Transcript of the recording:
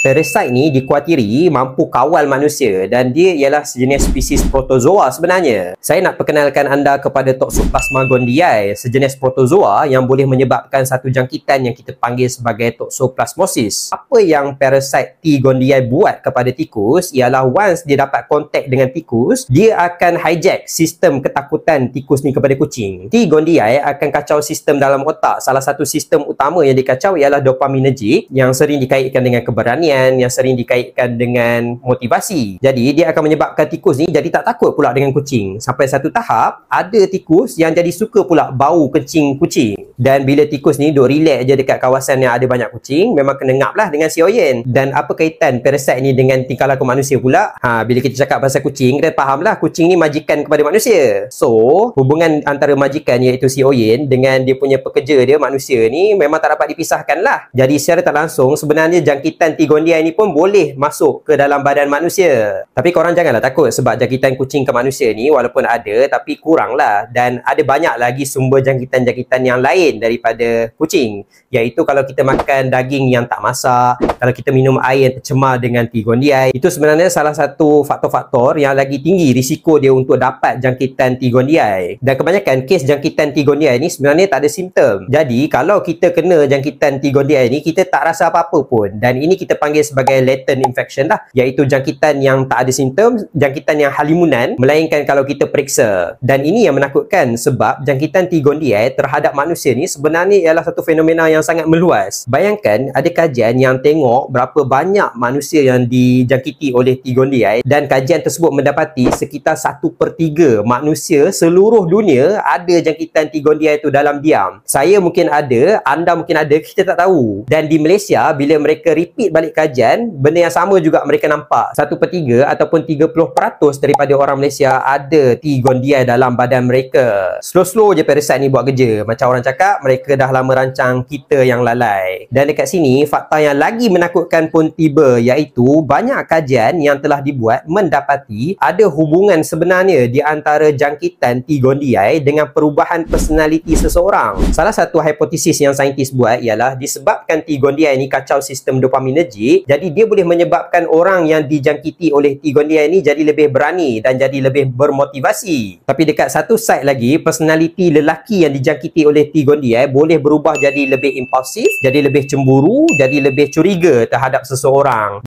Parasite ni dikuatiri mampu kawal manusia dan dia ialah sejenis spesies protozoa sebenarnya. Saya nak perkenalkan anda kepada Toxoplasma gondii, sejenis protozoa yang boleh menyebabkan satu jangkitan yang kita panggil sebagai toxoplasmosis. Apa yang parasite T. gondii buat kepada tikus ialah once dia dapat kontak dengan tikus, dia akan hijack sistem ketakutan tikus ni kepada kucing. T. gondii akan kacau sistem dalam otak. Salah satu sistem utama yang dikacau ialah dopaminergic yang sering dikaitkan dengan keberanian, yang sering dikaitkan dengan motivasi. Jadi dia akan menyebabkan tikus ni jadi tak takut pula dengan kucing. Sampai satu tahap ada tikus yang jadi suka pula bau kencing kucing. Dan bila tikus ni duk relax je dekat kawasan yang ada banyak kucing, memang kena ngap lah dengan si oyen. Dan apa kaitan parasite ni dengan tingkah laku manusia pula? Bila kita cakap pasal kucing, kita faham lah kucing ni majikan kepada manusia. So hubungan antara majikan iaitu si oyen dengan dia punya pekerja dia manusia ni memang tak dapat dipisahkan lah. Jadi secara tak langsung sebenarnya jangkitan T. gondii ini pun boleh masuk ke dalam badan manusia. Tapi korang janganlah takut sebab jangkitan kucing ke manusia ni walaupun ada tapi kurang lah. Dan ada banyak lagi sumber jangkitan-jangkitan yang lain daripada kucing. Iaitu kalau kita makan daging yang tak masak, kalau kita minum air yang tercemar dengan T. gondii, itu sebenarnya salah satu faktor-faktor yang lagi tinggi risiko dia untuk dapat jangkitan T. gondii. Dan kebanyakan kes jangkitan T. gondii ni sebenarnya tak ada simptom. Jadi kalau kita kena jangkitan T. gondii ni, kita tak rasa apa-apa pun. Dan ini kita panggil sebagai latent infection lah, iaitu jangkitan yang tak ada simptom, jangkitan yang halimunan, melainkan kalau kita periksa. Dan ini yang menakutkan sebab jangkitan T. gondii terhadap manusia ni sebenarnya ialah satu fenomena yang sangat meluas. Bayangkan ada kajian yang tengok berapa banyak manusia yang dijangkiti oleh T. gondii dan kajian tersebut mendapati sekitar 1/3 manusia seluruh dunia ada jangkitan T. gondii itu dalam diam. Saya mungkin ada, anda mungkin ada, kita tak tahu. Dan di Malaysia bila mereka repeat balik kajian, benda yang sama juga mereka nampak. 1/3 ataupun 30% daripada orang Malaysia ada T. gondii dalam badan mereka. Slow-slow je parasite ni buat kerja. Macam orang cakap, mereka dah lama rancang, kita yang lalai. Dan dekat sini, fakta yang lagi menakutkan pun tiba, iaitu banyak kajian yang telah dibuat mendapati ada hubungan sebenarnya di antara jangkitan T. gondii dengan perubahan personaliti seseorang. Salah satu hipotesis yang saintis buat ialah disebabkan T. gondii ni kacau sistem dopaminergic, jadi dia boleh menyebabkan orang yang dijangkiti oleh T. gondii ni jadi lebih berani dan jadi lebih bermotivasi. Tapi dekat satu side lagi, personaliti lelaki yang dijangkiti oleh T. gondii boleh berubah jadi lebih impulsif, jadi lebih cemburu, jadi lebih curiga terhadap seseorang.